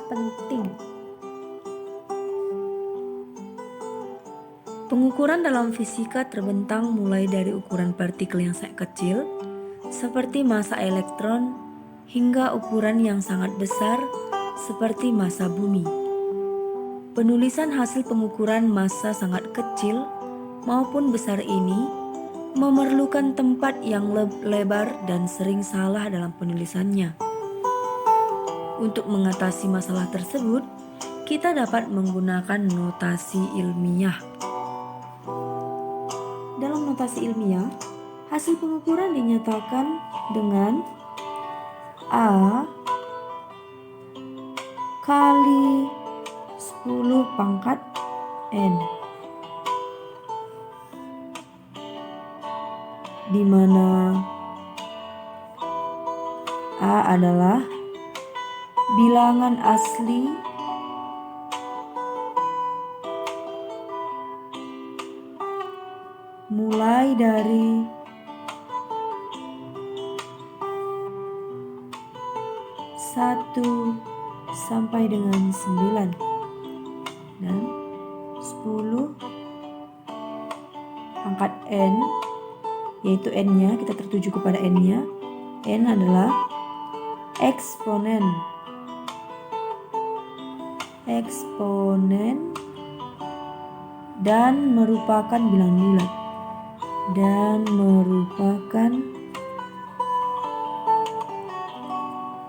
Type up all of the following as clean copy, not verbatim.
penting. Pengukuran dalam fisika terbentang mulai dari ukuran partikel yang sangat kecil, seperti massa elektron, hingga ukuran yang sangat besar, seperti massa bumi. Penulisan hasil pengukuran massa sangat kecil maupun besar ini memerlukan tempat yang lebar dan sering salah dalam penulisannya. Untuk mengatasi masalah tersebut, kita dapat menggunakan notasi ilmiah. Dalam notasi ilmiah, hasil pengukuran dinyatakan dengan A kali 10 pangkat N, di mana A adalah bilangan asli mulai dari 1 sampai dengan 9 dan 10 pangkat N, yaitu N-nya, kita tertuju kepada N-nya. N adalah eksponen dan merupakan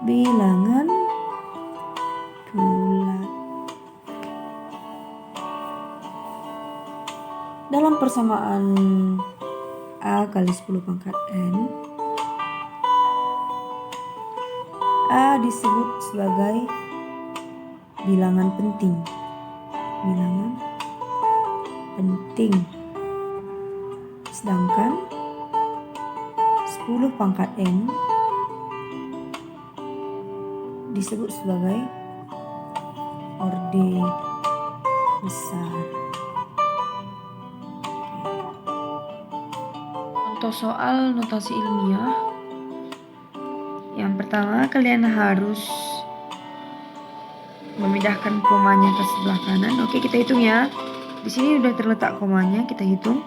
bilangan bulat. Dalam persamaan A kali 10 pangkat N, A disebut sebagai bilangan penting. Sedangkan 10 pangkat N disebut sebagai orde besar. Contoh soal notasi ilmiah. Yang pertama, kalian harus memindahkan komanya ke sebelah kanan. Oke, kita hitung ya. Di sini udah terletak komanya, kita hitung.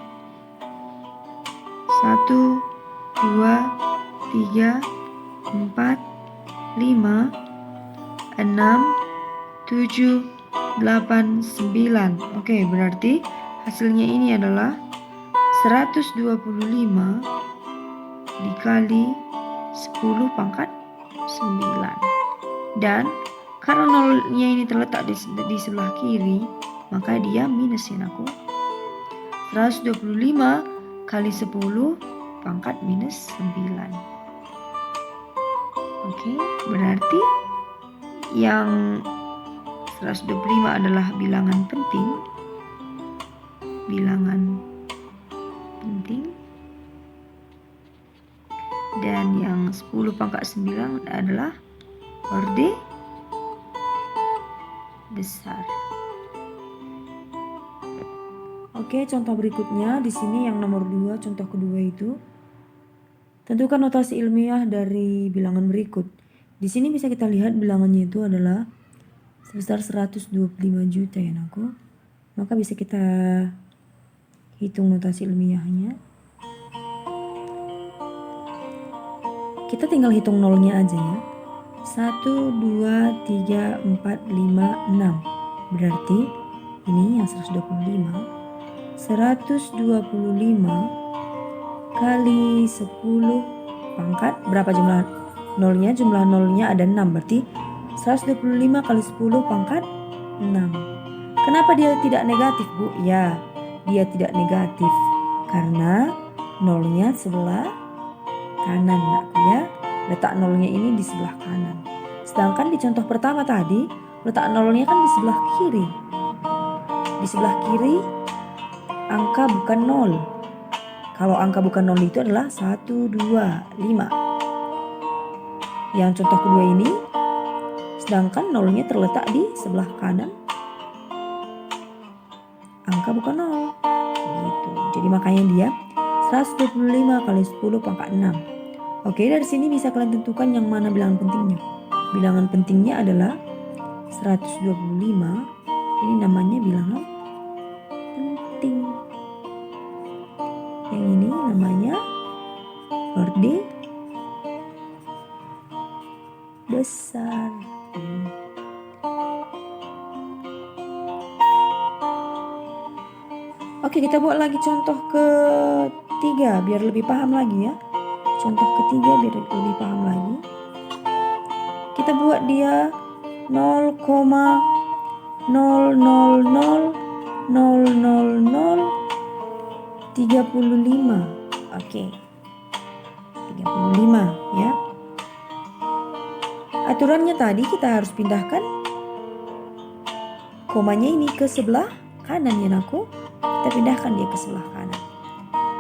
1, 2, 3, 4, 5, 6, 7, 8, 9. Oke, berarti hasilnya ini adalah 125 dikali 10 pangkat 9. Dan karena nolnya ini terletak di sebelah kiri, maka dia minus ya aku. 125 kali 10 pangkat minus 9. Oke, berarti yang 125 adalah bilangan penting. Dan yang 10 pangkat 9 adalah orde besar. Oke, contoh berikutnya di sini yang nomor 2, contoh kedua itu. Tentukan notasi ilmiah dari bilangan berikut. Di sini bisa kita lihat bilangannya itu adalah sebesar 125 juta ya aku. Maka bisa kita hitung notasi ilmiahnya. Kita tinggal hitung nolnya aja ya. 1, 2, 3, 4, 5, 6. Berarti ini yang 125. 125 kali 10 pangkat, berapa jumlah nolnya? Jumlah nolnya ada 6, berarti 125 kali 10 pangkat 6. Kenapa dia tidak negatif, Bu? Ya, dia tidak negatif karena nolnya sebelah kanan, nakku ya. Letak nolnya ini di sebelah kanan. Sedangkan di contoh pertama tadi, letak nolnya kan di sebelah kiri. Di sebelah kiri angka bukan nol. Kalau angka bukan nol itu adalah 1, 2, 5. Yang contoh kedua ini, sedangkan nolnya terletak di sebelah kanan, angka bukan nol. Gitu. Jadi makanya dia 125 kali 10 pangkat 6. Oke, dari sini bisa kalian tentukan yang mana bilangan pentingnya. Bilangan pentingnya adalah 125, ini namanya bilangan penting. Yang ini namanya orde besar. Oke, kita buat lagi contoh ketiga biar lebih paham lagi ya. Contoh ketiga biar lebih paham lagi. Kita buat dia 0,0000035. Oke. 35 ya. Aturannya tadi kita harus pindahkan komanya ini ke sebelah kanan ya Naku. Kita pindahkan dia ke sebelah kanan.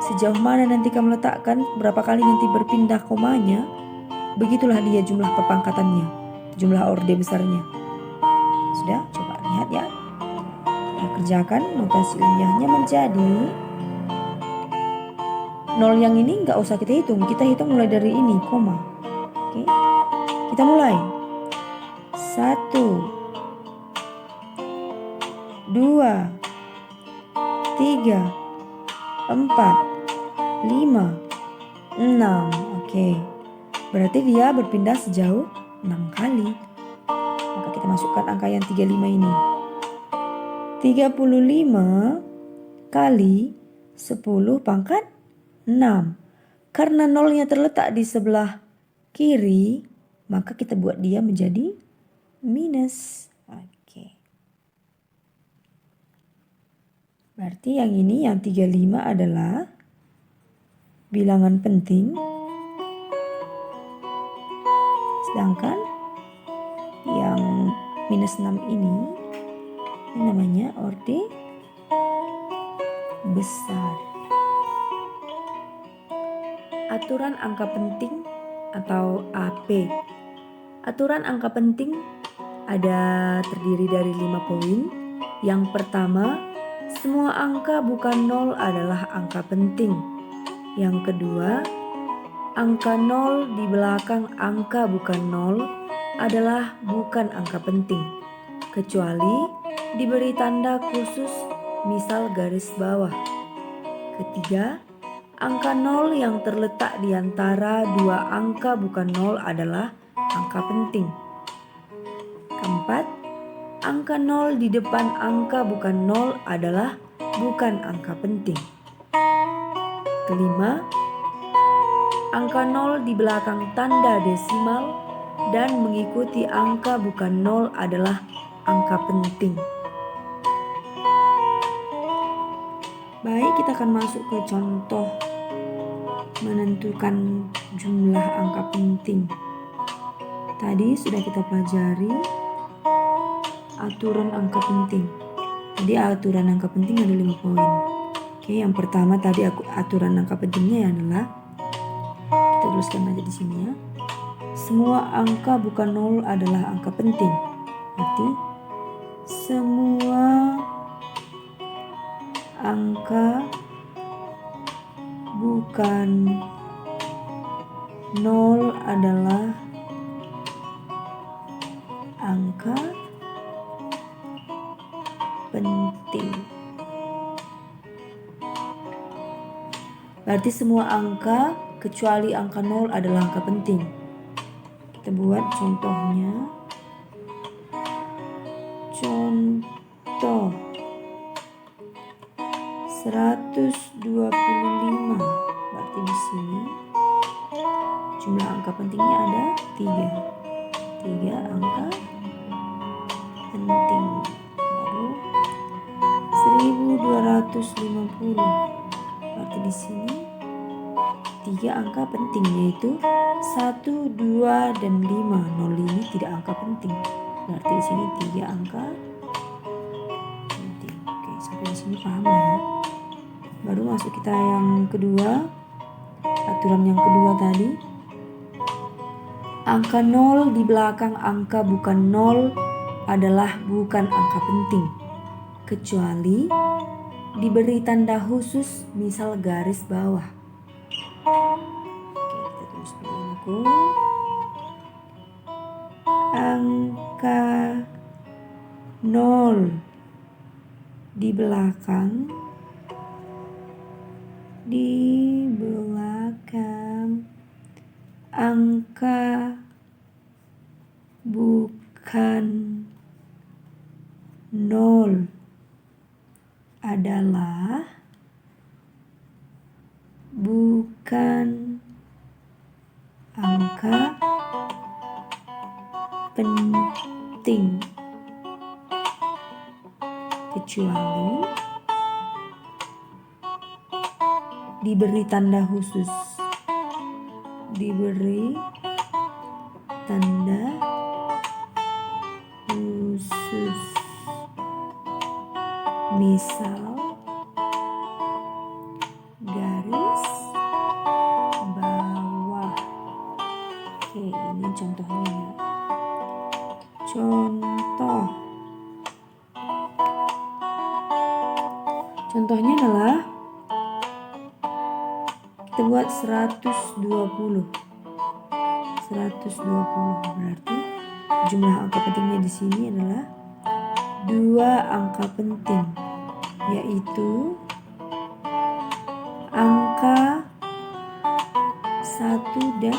Sejauh mana nanti kamu letakkan, berapa kali nanti berpindah komanya, begitulah dia jumlah perpangkatannya, jumlah orde besarnya. Sudah? Coba lihat ya. Kita kerjakan notasi ilmiahnya menjadi 0 yang ini nggak usah kita hitung. Kita hitung mulai dari ini, koma. Oke. Kita mulai. 1, 2, 3, 4, 5, 6. Oke. Berarti dia berpindah sejauh 6 kali. Maka kita masukkan angka yang 35 ini. 35 kali 10 pangkat 6. Karena nolnya terletak di sebelah kiri, maka kita buat dia menjadi minus. Oke. Berarti yang ini, yang 35 adalah bilangan penting. Sedangkan yang minus 6 ini namanya orde besar. Aturan angka penting atau AP. Aturan angka penting ada terdiri dari 5 poin. Yang pertama, semua angka bukan 0 adalah angka penting. Yang kedua, angka 0 di belakang angka bukan 0 adalah bukan angka penting, kecuali diberi tanda khusus misal garis bawah. Ketiga, angka 0 yang terletak di antara dua angka bukan 0 adalah angka penting. Keempat, angka 0 di depan angka bukan 0 adalah bukan angka penting. Kelima, angka 0 di belakang tanda desimal dan mengikuti angka bukan 0 adalah angka penting. Baik, kita akan masuk ke contoh menentukan jumlah angka penting. Tadi sudah kita pelajari aturan angka penting. Jadi aturan angka penting ada 5 poin. Oke, yang pertama tadi aturan angka pentingnya adalah, kita tuliskan aja di sini ya. Semua angka bukan 0 adalah angka penting. Berarti semua angka bukan 0 adalah angka penting. Berarti semua angka kecuali angka 0 adalah angka penting. Kita buat contohnya. Contoh 125. Berarti di sini jumlah angka pentingnya ada 3. 3 angka penting. Baru 1250. Berarti di sini 3 angka penting, yaitu 1, 2, dan 5. 0 ini tidak angka penting. Berarti di sini 3 angka penting. Oke, sampai di sini paham ya. Baru masuk kita yang kedua. Aturan yang kedua tadi. Angka 0 di belakang angka bukan 0 adalah bukan angka penting, kecuali diberi tanda khusus misal garis bawah. Oke, kita tulis dulu aku. Angka 0 di belakang angka bukan 0 adalah bukan angka penting kecuali diberi tanda khusus. Misal garis bawah. Oke, ini contohnya. Contohnya adalah kita buat 120. 120 berarti jumlah angka pentingnya di sini adalah 2 angka penting, yaitu angka 1 dan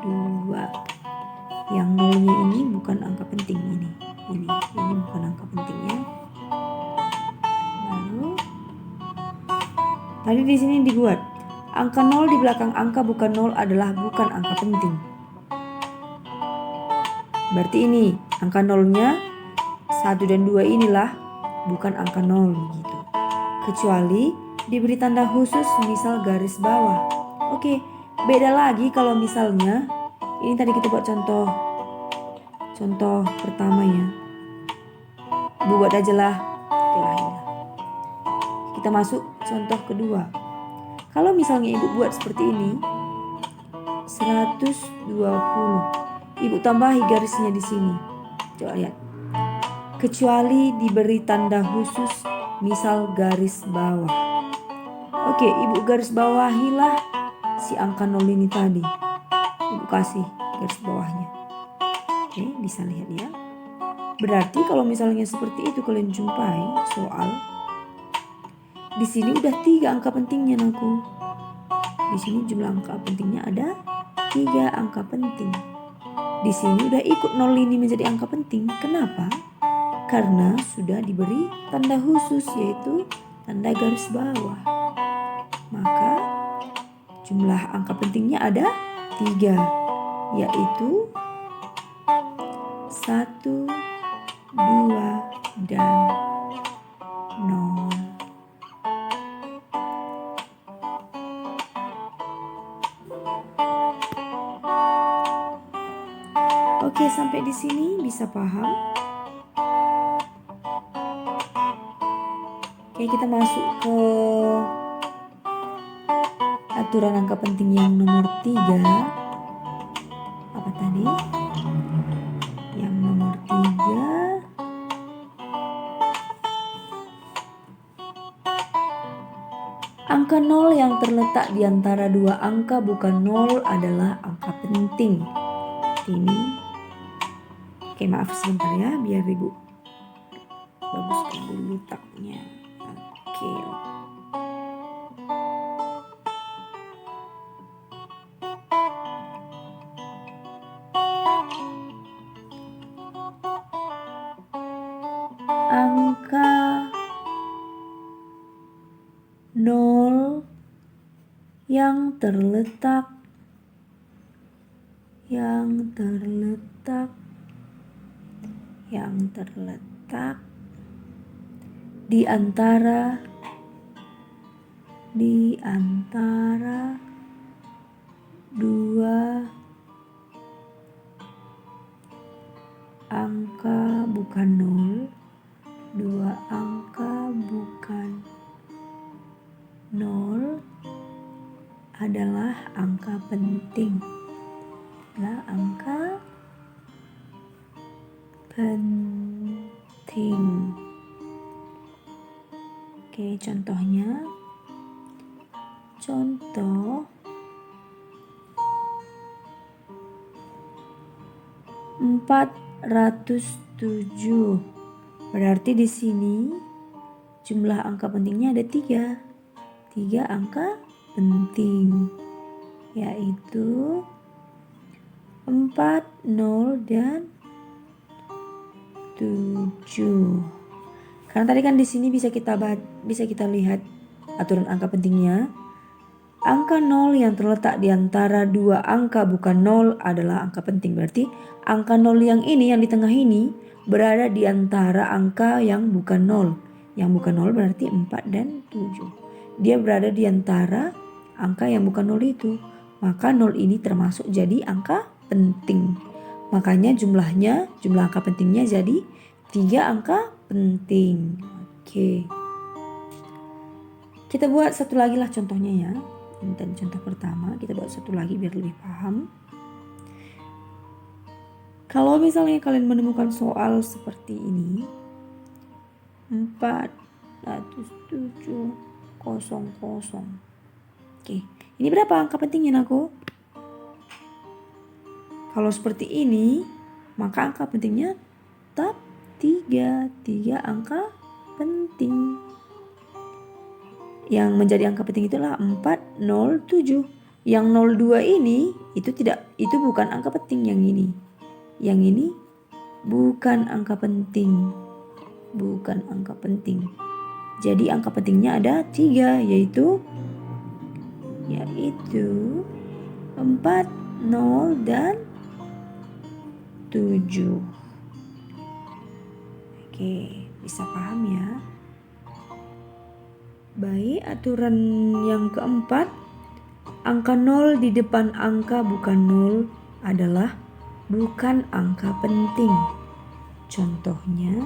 2. Yang nolnya ini bukan angka penting, ini bukan angka pentingnya. Lalu tadi di sini dibuat angka 0 di belakang angka bukan 0 adalah bukan angka penting. Berarti ini angka 0-nya 1 dan 2 inilah bukan angka 0 gitu. Kecuali diberi tanda khusus, misal garis bawah. Oke, beda lagi kalau misalnya ini tadi kita buat contoh pertama ya. Buat aja lah. Oke lah ini. Kita masuk contoh kedua. Kalau misalnya ibu buat seperti ini 120. Ibu tambahi garisnya di sini. Coba lihat. Kecuali diberi tanda khusus, misal garis bawah. Oke, ibu garis bawahilah si angka 0 ini tadi. Ibu kasih garis bawahnya. Oke, bisa lihat ya. Berarti kalau misalnya seperti itu kalian jumpai soal, di sini udah 3 angka pentingnya naku. Di sini jumlah angka pentingnya ada 3 angka penting. Di sini udah ikut 0 ini menjadi angka penting. Kenapa? Karena sudah diberi tanda khusus, yaitu tanda garis bawah. Maka jumlah angka pentingnya ada 3, yaitu 1, 2, dan 0. Oke, sampai di sini bisa paham? Oke, kita masuk ke aturan angka penting yang nomor 3. Apa tadi? Yang nomor 3. Angka 0 yang terletak di antara 2 angka bukan 0 adalah angka penting. Ini. Oke, maaf sebentar ya, biar ibu baguskan dulu letaknya. Oke. Angka 0 yang terletak di antara 2 angka bukan 0, 2 angka bukan 0 adalah angka penting. Oke, contohnya. Contoh 470 7. Berarti di sini jumlah angka pentingnya ada 3. 3 angka penting, yaitu 4, 0, dan 7. Karena tadi kan di sini bisa kita lihat aturan angka pentingnya. Angka 0 yang terletak di antara dua angka bukan 0 adalah angka penting. Berarti angka 0 yang ini, yang di tengah ini, berada di antara angka yang bukan 0. Yang bukan 0 berarti 4 dan 7. Dia berada di antara angka yang bukan 0 itu. Maka 0 ini termasuk jadi angka penting. Makanya jumlah angka pentingnya jadi 3 angka penting. Oke. Kita buat satu lagi lah contohnya ya. Ini tadi contoh pertama, kita buat satu lagi biar lebih paham. Kalau misalnya kalian menemukan soal seperti ini, 407,00. Oke, ini berapa angka pentingnya aku? Kalau seperti ini, maka angka pentingnya tetap 3 angka penting. Yang menjadi angka penting itulah 407. Yang 02 ini itu bukan angka penting yang ini. Yang ini bukan angka penting. Bukan angka penting. Jadi angka pentingnya ada 3 yaitu 4, 0, dan 7. Oke, bisa paham ya? Baik, aturan yang keempat, angka 0 di depan angka bukan 0 adalah bukan angka penting. Contohnya,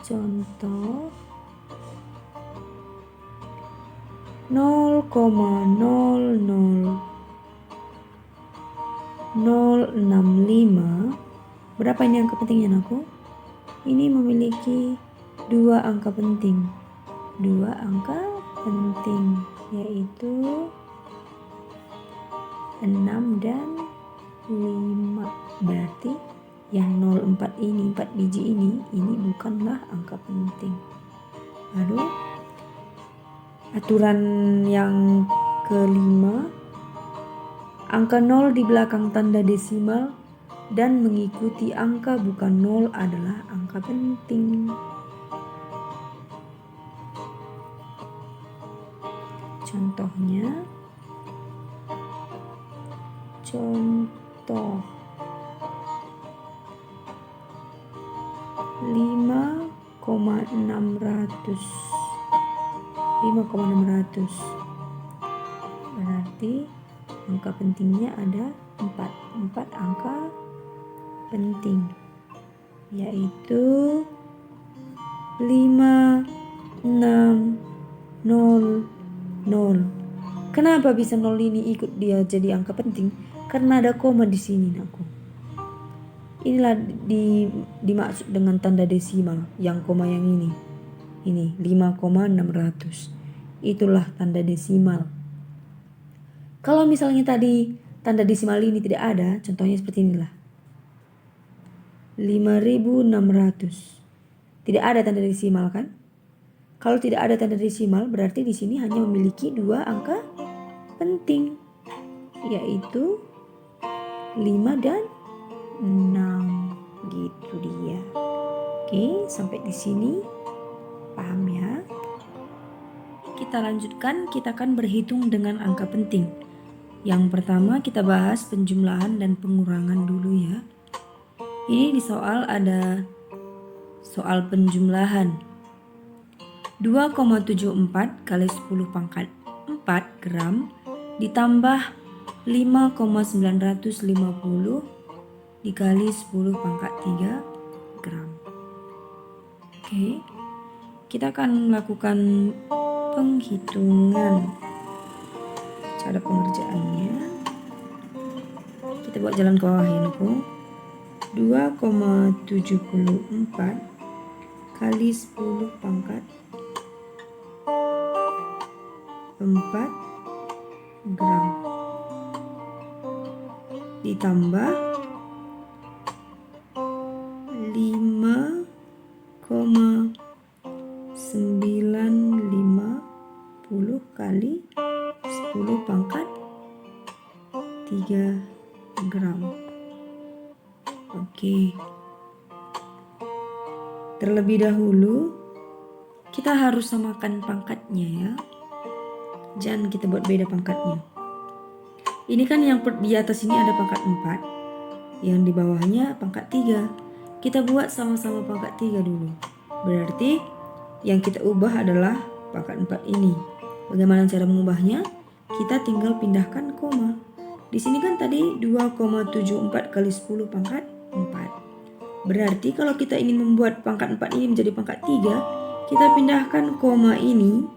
contoh 0,00065. Berapa ini angka pentingnya aku? Ini memiliki 2 angka penting. 2 angka penting yaitu 6 dan 5. Berarti yang 04 ini, 4 biji ini bukanlah angka penting. Lalu aturan yang kelima, angka 0 di belakang tanda desimal dan mengikuti angka bukan 0 adalah angka penting. Contohnya, contoh 5,600. Berarti angka pentingnya ada 4 angka penting, yaitu 5, 6, 0, 0. Kenapa bisa 0 ini ikut dia jadi angka penting? Karena ada koma di sini, nakku. Inilah dimaksud dengan tanda desimal, yang koma yang ini. Ini 5,600. Itulah tanda desimal. Kalau misalnya tadi tanda desimal ini tidak ada, contohnya seperti inilah. 5.600. Tidak ada tanda desimal kan? Kalau tidak ada tanda desimal berarti di sini hanya memiliki 2 angka penting, yaitu 5 dan 6. Gitu dia. Oke, sampai di sini paham ya? Kita lanjutkan, kita akan berhitung dengan angka penting. Yang pertama kita bahas penjumlahan dan pengurangan dulu ya. Ini di soal ada soal penjumlahan. 2,74 kali 10 pangkat 4 gram ditambah 5,950 dikali 10 pangkat 3 gram. Oke, kita akan melakukan penghitungan. Cara pengerjaannya, kita buat jalan ke bawah ya, 2,74 kali 10 pangkat 4 gram ditambah kali 10 pangkat 3 gram. Oke. Terlebih dahulu kita harus samakan pangkatnya ya. Jangan kita buat beda pangkatnya. Ini kan yang di atas ini ada pangkat 4. Yang di bawahnya pangkat 3. Kita buat sama-sama pangkat 3 dulu. Berarti yang kita ubah adalah pangkat 4 ini. Bagaimana cara mengubahnya? Kita tinggal pindahkan koma. Di sini kan tadi 2,74 kali 10 pangkat 4. Berarti kalau kita ingin membuat pangkat 4 ini menjadi pangkat 3, kita pindahkan koma ini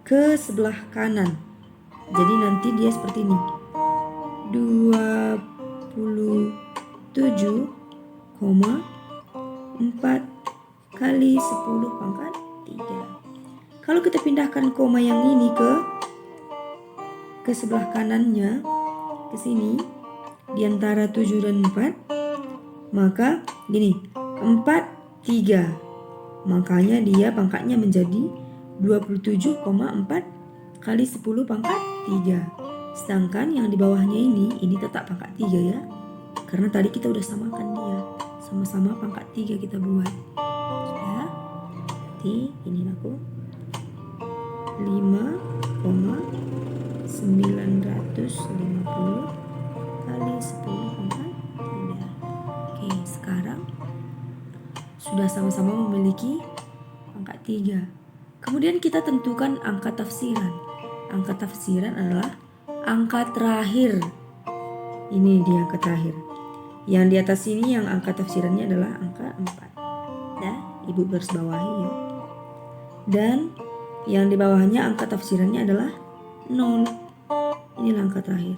ke sebelah kanan. Jadi nanti dia seperti ini. 27,4 kali 10 pangkat 3. Kalau kita pindahkan koma yang ini ke sebelah kanannya, ke sini, di antara 7 dan 4, maka gini, 4, 3. Makanya dia pangkatnya menjadi 27,4 kali 10 pangkat 3. Sedangkan yang di bawahnya ini tetap pangkat 3 ya. Karena tadi kita udah samakan dia. Sama-sama pangkat 3 kita buat. Sudah. Berarti ini aku 5,950 kali 10 pangkat 3. Oke, sekarang sudah sama-sama memiliki pangkat 3. Kemudian kita tentukan angka tafsiran. Angka tafsiran adalah angka terakhir. Ini dia angka terakhir. Yang di atas ini yang angka tafsirannya adalah angka 4. Nah, Ibu garis bawahi ya. Dan yang di bawahnya angka tafsirannya adalah 0. Inilah angka terakhir.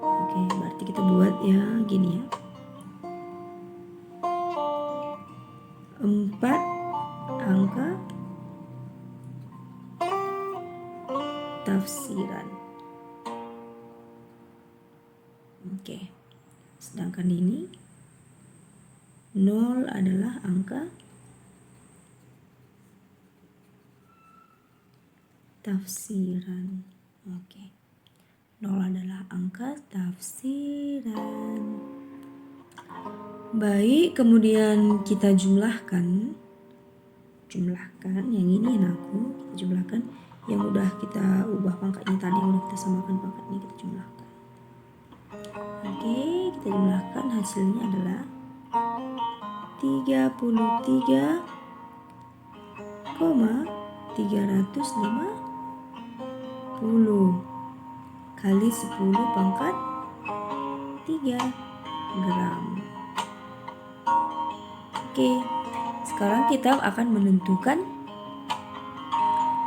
Oke, berarti kita buat ya gini ya. 4 angka tafsiran. Oke. Sedangkan ini 0 adalah angka tafsiran. Oke. 0 adalah angka tafsiran. Baik, kemudian kita jumlahkan yang ini yang kita jumlahkan, yang udah kita ubah pangkatnya tadi, yang udah kita samakan pangkatnya, kita jumlahkan. Oke, kita jumlahkan, hasilnya adalah 33,350 kali 10 pangkat 3 gram. Oke, sekarang kita akan menentukan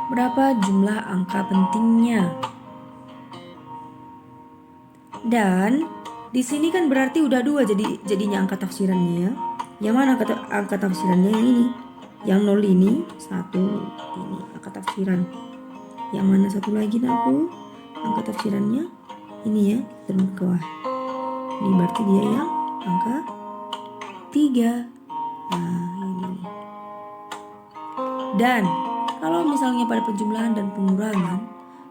berapa jumlah angka pentingnya. Dan di sini kan berarti udah 2 jadinya angka tafsirannya ya. Yang mana angka tafsirannya? Yang ini. Yang 0 ini, 1 ini angka tafsiran. Yang mana satu lagi aku? Angka tafsirannya ini ya, turun ke bawah. Ini berarti dia yang angka 3. Nah, ini. Dan kalau misalnya pada penjumlahan dan pengurangan,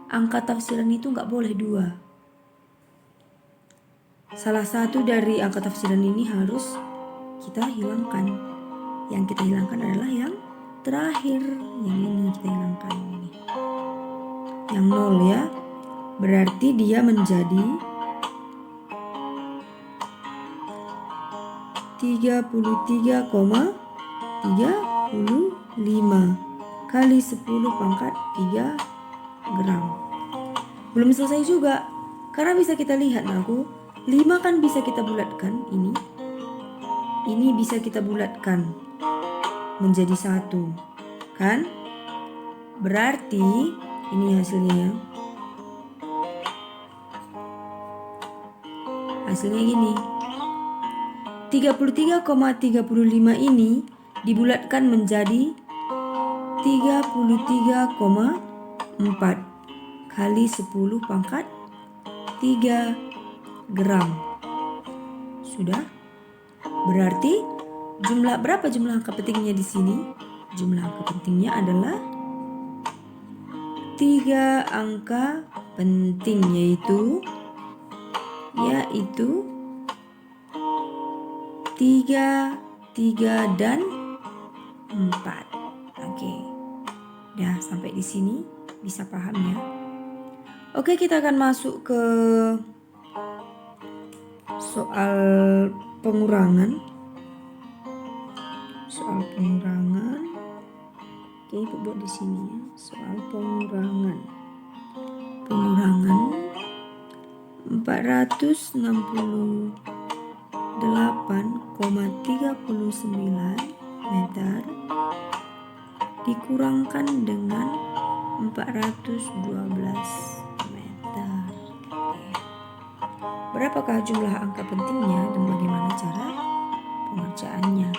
angka tafsiran itu nggak boleh 2. Salah satu dari angka tafsiran ini harus kita hilangkan. Yang kita hilangkan adalah yang terakhir. Yang ini kita hilangkan ini. Yang 0 ya. Berarti dia menjadi 33,35 kali 10 pangkat 3 gram. Belum selesai juga. Karena bisa kita lihat aku, 5 kan bisa kita bulatkan ini. Ini bisa kita bulatkan menjadi 1. Kan? Berarti ini hasilnya. Hasilnya gini. 33,35 ini dibulatkan menjadi 33,4 kali 10 pangkat 3 gram. Sudah? Berarti berapa jumlah angka pentingnya di sini? Jumlah angka pentingnya adalah 3 angka penting yaitu 3, 3 dan 4. Oke. Udah sampai di sini bisa paham ya. Oke, kita akan masuk ke soal pengurangan. Soal pengurangan. Oke, Ibu buat di sini ya. Soal pengurangan. Pengurangan 468,39 meter dikurangkan dengan 412 meter. Oke. Berapakah jumlah angka pentingnya dan bagaimana cara pengerjaannya?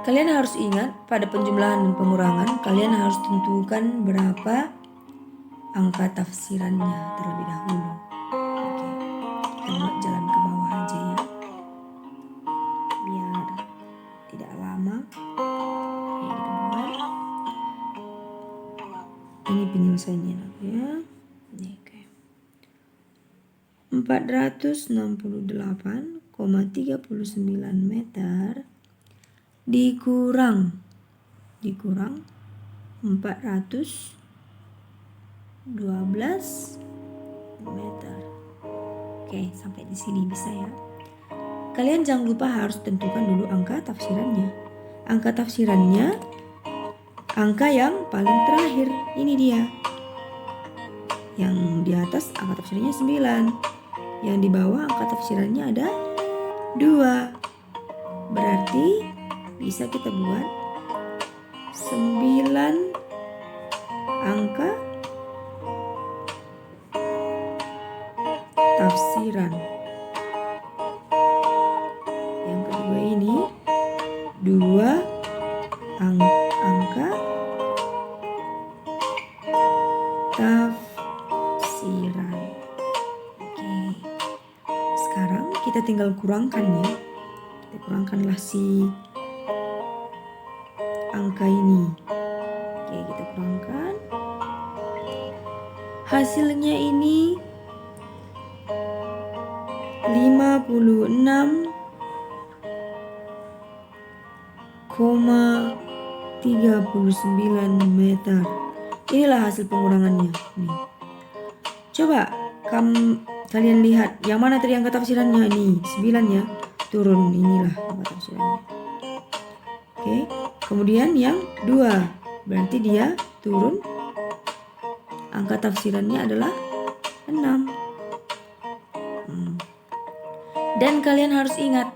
Kalian harus ingat pada penjumlahan dan pengurangan kalian harus tentukan berapa angka tafsirannya terlebih dahulu. Oke, kita buat jalan ke bawah aja ya, biar tidak lama. Oke, kita buat. Ini penyelesaiannya ya. Ini oke. 468,39 meter dikurang 412 meter. Oke, sampai di sini bisa ya. Kalian jangan lupa harus tentukan dulu angka tafsirannya. Angka tafsirannya angka yang paling terakhir. Ini dia. Yang di atas angka tafsirannya 9. Yang di bawah angka tafsirannya ada 2. Berarti bisa kita buat 9 angka tafsiran. Yang kedua ini 2 angka tafsiran. Oke. Sekarang kita tinggal kurangkan ya. Kita kurangkanlah si angka ini. Oke, kita kurangkan. Hasilnya ini 56,39 meter. Inilah hasil pengurangannya. Nih. Coba kalian lihat yang mana tadi angka tafsirannya nih 9 ya. Turun, inilah angka tafsirannya. Oke, kemudian yang 2 berarti dia turun, angka tafsirannya adalah 6. Dan kalian harus ingat,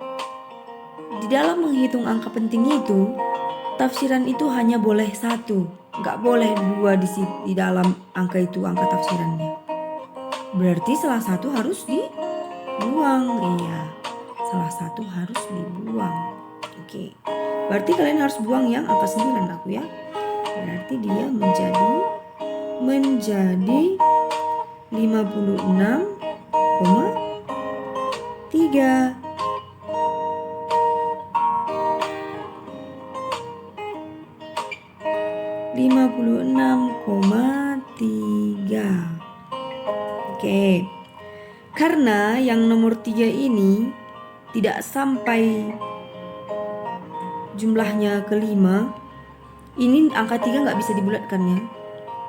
di dalam menghitung angka penting itu, tafsiran itu hanya boleh 1, nggak boleh 2 di dalam angka itu, angka tafsirannya. Berarti salah satu harus dibuang. Iya, salah satu harus dibuang. Oke, berarti kalian harus buang yang angka 9 aku ya. Berarti dia menjadi 56,3. 56,3. Oke. Karena yang nomor 3 ini tidak sampai jumlahnya ke 5, ini angka 3 nggak bisa dibulatkan ya.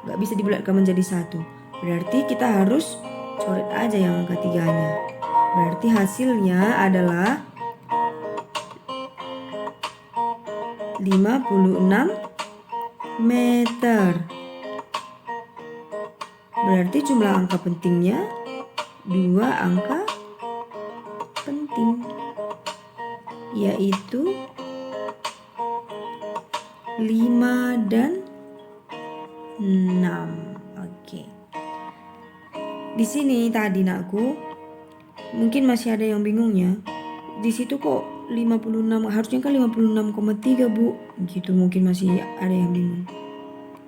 Nggak bisa dibulatkan menjadi 1. Berarti kita harus coret aja yang angka 3-nya. Berarti hasilnya adalah 56 meter. Berarti jumlah angka pentingnya 2 angka penting, yaitu 5 dan 6. Oke. Di sini tadi nakku mungkin masih ada yang bingung ya. Di situ kok 56, harusnya kan 56,3 Bu. Gitu mungkin masih ada yang bingung.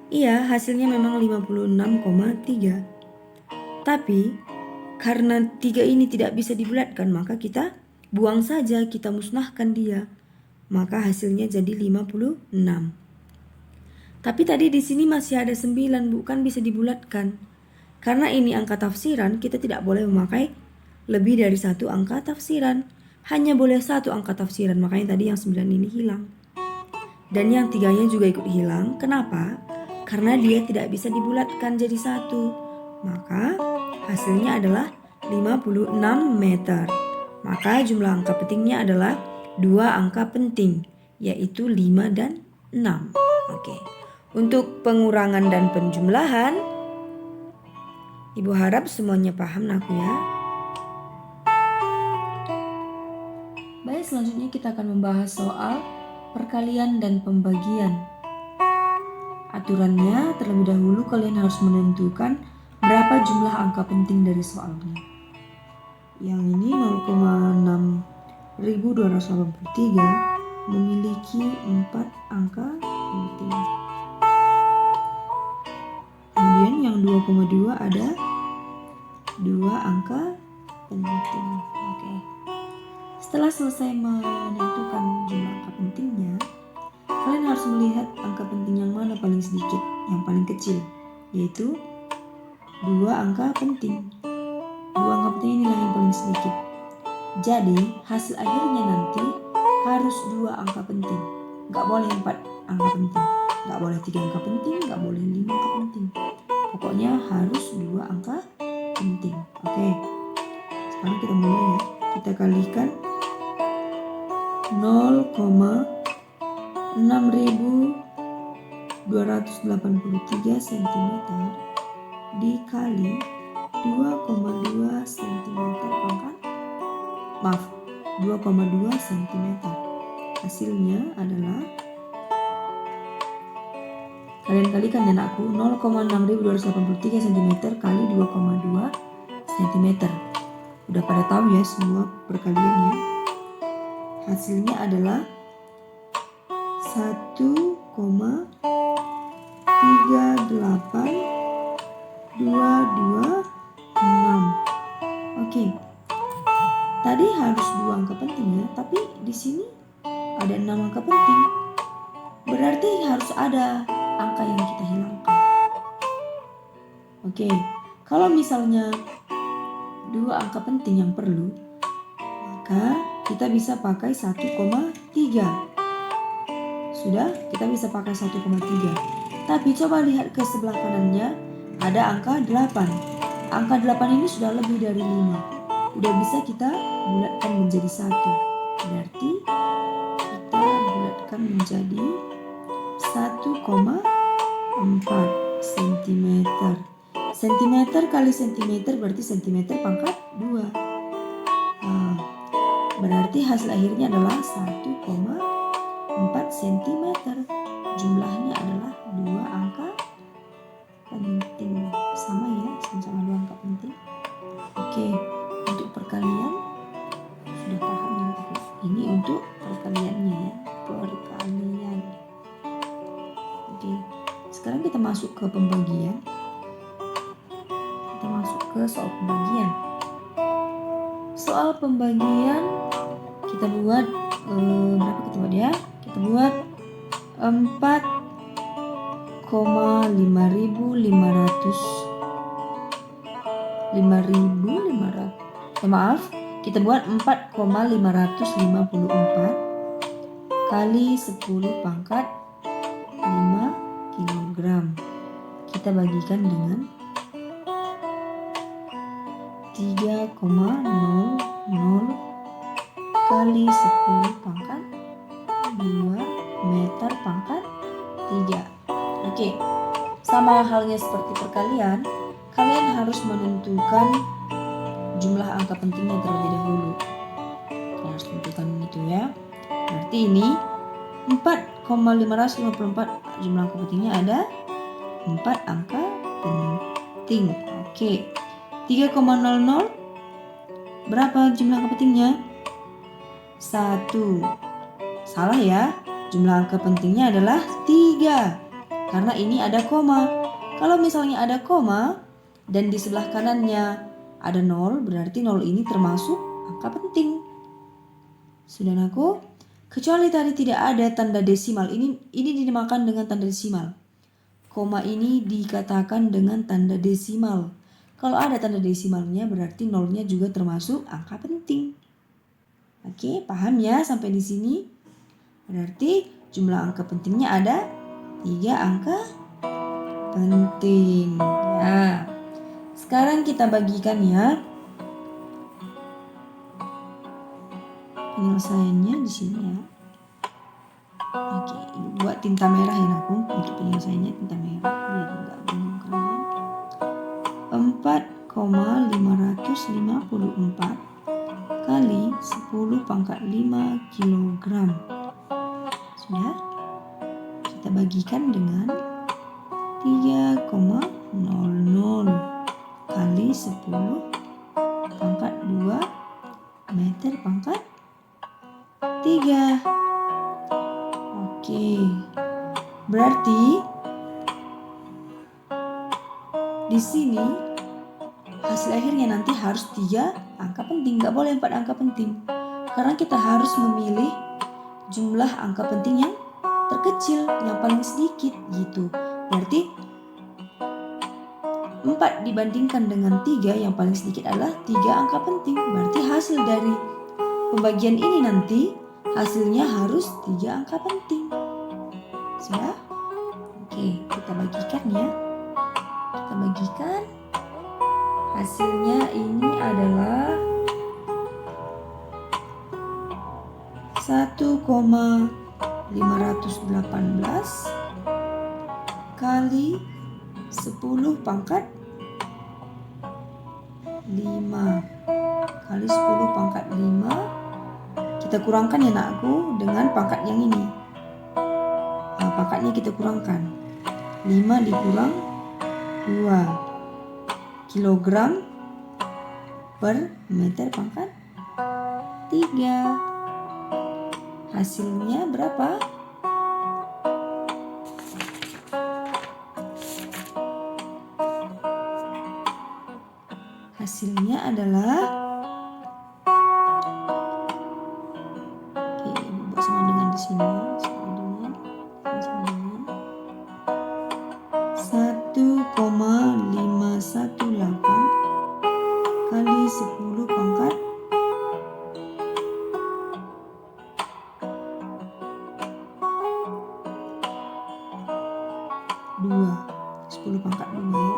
Iya, hasilnya memang 56,3. Tapi karena 3 ini tidak bisa dibulatkan, maka kita buang saja, kita musnahkan dia. Maka hasilnya jadi 56. Tapi tadi di sini masih ada 9, bukan bisa dibulatkan. Karena ini angka tafsiran, kita tidak boleh memakai lebih dari satu angka tafsiran. Hanya boleh satu angka tafsiran, makanya tadi yang 9 ini hilang. Dan yang 3-nya juga ikut hilang. Kenapa? Karena dia tidak bisa dibulatkan jadi satu. Maka hasilnya adalah 56 meter. Maka jumlah angka pentingnya adalah 2 angka penting, yaitu 5 dan 6. Oke. Untuk pengurangan dan penjumlahan, Ibu harap semuanya paham nak ya. Baik, selanjutnya kita akan membahas soal perkalian dan pembagian. Aturannya, terlebih dahulu kalian harus menentukan berapa jumlah angka penting dari soalnya. Yang ini 0,6283 memiliki 4 angka penting. Kemudian yang 2,2 ada 2 angka penting. Oke. Setelah selesai menentukan jumlah angka pentingnya, kalian harus melihat angka penting yang mana paling sedikit, yang paling kecil, yaitu 2 angka penting. 2 angka penting inilah yang paling sedikit. Jadi hasil akhirnya nanti harus 2 angka penting. Gak boleh 4 angka penting, gak boleh 3 angka penting, gak boleh 5 angka penting. Pokoknya harus 2 angka penting. Oke. Sekarang kita mulai ya. Kita kalikan 0,6283 cm dikali 2,2 cm pangkat 2,2 cm. Hasilnya adalah, kalian kalikan ya anakku, 0,6283 cm kali 2,2 cm. Udah pada tahu ya semua perkaliannya. Hasilnya adalah 1,38226. Oke. Tadi harus 2 angka penting ya, tapi di sini ada 6 angka penting. Berarti harus ada angka yang kita hilangkan. Oke. Kalau misalnya 2 angka penting yang perlu, maka kita bisa pakai 1,3. Sudah, kita bisa pakai 1,3. Tapi coba lihat ke sebelah kanannya, ada angka 8. Angka 8 ini sudah lebih dari 5. Udah bisa kita bulatkan menjadi 1. Berarti kita bulatkan menjadi 1,4 cm. Centimeter kali centimeter berarti centimeter pangkat 2. Berarti hasil akhirnya adalah 1,4 cm. Jumlahnya adalah 2 angka penting. Sama ya, sama-sama 2 angka penting. Oke, untuk perkalian sudah paham ya. Ini untuk perkaliannya ya, perkalian. Oke, sekarang kita masuk ke pembagian. Kita masuk ke soal pembagian. Soal pembagian kita buat berapa kita buat ya? Kita buat 4,500 kita buat 4,554 kali 10 pangkat 5 kg. Kita bagikan dengan 3,00 kali 10 pangkat 2 meter pangkat 3. Oke, sama halnya seperti perkalian, kalian harus menentukan jumlah angka pentingnya terlebih dahulu. Kalian harus tentukan itu ya. Berarti ini 4,554 jumlah angka pentingnya ada 4 angka penting. Oke. 3,00 berapa jumlah angka pentingnya? 1. Salah ya. Jumlah angka pentingnya adalah 3. Karena ini ada koma. Kalau misalnya ada koma dan di sebelah kanannya ada 0, berarti 0 ini termasuk angka penting. Sudah aku? Kecuali tadi tidak ada tanda desimal. Ini dinamakan dengan tanda desimal. koma ini dikatakan dengan tanda desimal. Kalau ada tanda desimalnya berarti nolnya juga termasuk angka penting. Oke, paham ya sampai di sini? Berarti jumlah angka pentingnya ada 3 angka penting. Ya. Sekarang kita bagikan ya. Penyelesaiannya di sini ya. Oke, buat tinta merah ya aku. Untuk penyelesaiannya tinta merah biar enggak bingung kalian. 4,554 kali 10 pangkat 5 kilogram. Sudah? Kita bagikan dengan 3,00 kali 10 pangkat 2 meter pangkat 3. Oke. Berarti di sini hasil akhirnya nanti harus 3 angka penting, nggak boleh 4 angka penting. Karena kita harus memilih jumlah angka penting yang terkecil, yang paling sedikit gitu. Berarti 4 dibandingkan dengan 3 yang paling sedikit adalah 3 angka penting. Berarti hasil dari pembagian ini nanti hasilnya harus 3 angka penting. Sudah? Oke, kita bagikan ya. Kita bagikan. Hasilnya ini adalah 1,518 kali 10 pangkat 5 kali 10 pangkat 5. Kita kurangkan ya nakku dengan pangkat yang ini. Pangkatnya kita kurangkan. 5 dikurang 2 kilogram per meter pangkat 3. Hasilnya berapa? Hasilnya adalah buat sama dengan di sini, sama dengan 1,518 kali 10 pangkat 2, 10 pangkat 2 ya.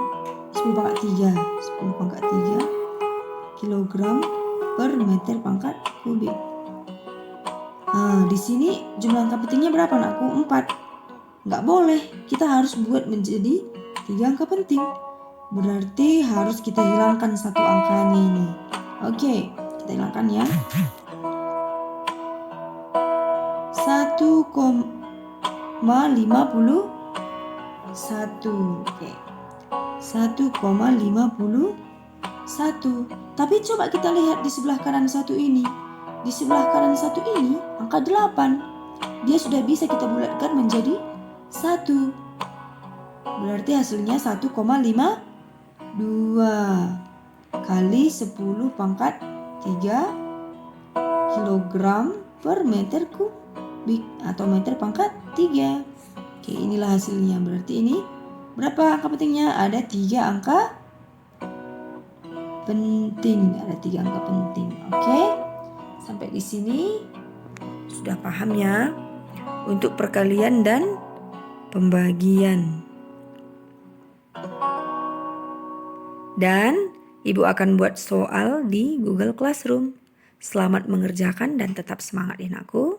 10 pangkat 3, 10 pangkat 3 kilogram per meter pangkat kubik. Di sini jumlah angka pentingnya berapa nakku? 4. Nggak boleh, kita harus buat menjadi 3 angka penting. Berarti harus kita hilangkan satu angkanya ini. Oke, kita hilangkan ya. 1,51. Oke. 1,51. Tapi coba kita lihat di sebelah kanan satu ini. Di sebelah kanan satu ini angka 8. Dia sudah bisa kita bulatkan menjadi 1. Berarti hasilnya 1,52 kali 10 pangkat 3 kilogram per meter kubik atau meter pangkat 3. Oke, inilah hasilnya. Berarti ini berapa angka pentingnya? Ada 3 angka penting. Ada 3 angka penting. Oke. Sampai di sini sudah paham ya untuk perkalian dan pembagian. Dan Ibu akan buat soal di Google Classroom. Selamat mengerjakan dan tetap semangat ya nakku.